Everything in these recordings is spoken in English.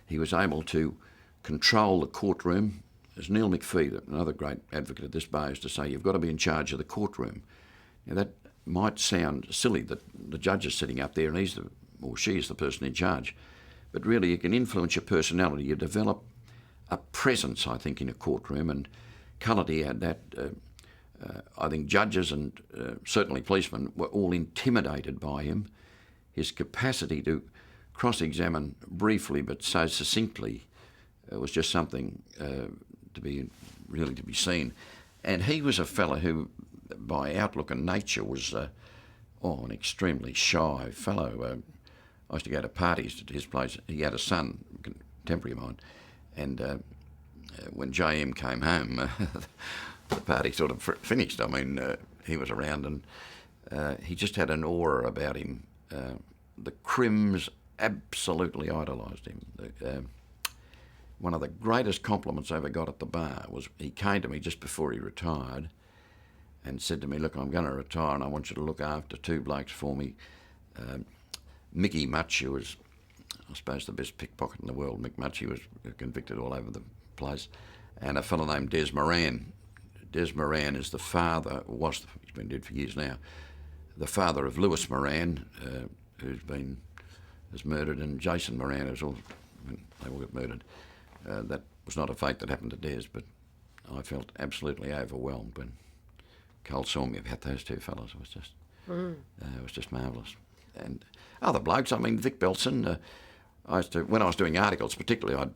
he was able to control the courtroom. As Neil McPhee, another great advocate at this bar, used to say, you've got to be in charge of the courtroom. Now, that might sound silly that the judge is sitting up there and he's or she is the person in charge, but really you can influence your personality. You develop a presence, I think, in a courtroom, and Cullity had that. I think judges and certainly policemen were all intimidated by him. His capacity to cross-examine briefly but so succinctly was just something to be seen. And he was a fellow who, by outlook and nature, was an extremely shy fellow. I used to go to parties at his place. He had a son, a contemporary of mine, and when JM came home, the party sort of finished. I mean, he was around, and he just had an aura about him. The Crims absolutely idolised him. One of the greatest compliments I ever got at the bar was he came to me just before he retired and said to me, look, I'm going to retire and I want you to look after two blokes for me. Mickey Mutch, who was, I suppose, the best pickpocket in the world. Mick Mutch, he was convicted all over the place. And a fellow named Des Moran. Des Moran is the father, he's been dead for years now, the father of Lewis Moran, who's murdered, and Jason Moran, they all got murdered. That was not a fate that happened to Des, but I felt absolutely overwhelmed when Cole saw me about those two fellows. It was just marvellous. And other blokes, I mean, Vic Belson, when I was doing articles particularly,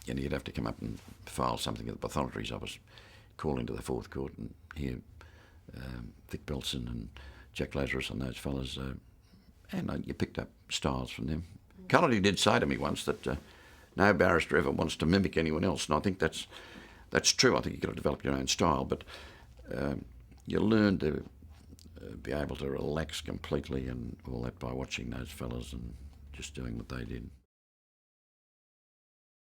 you'd have to come up and file something at the pathologies. I was called into the Fourth Court and hear Vic Belson and Jack Lazarus and those fellas, and you picked up styles from them. Cullity did say to me once that no barrister ever wants to mimic anyone else, and I think that's true. I think you've got to develop your own style, but you learn to be able to relax completely and all that by watching those fellas and just doing what they did.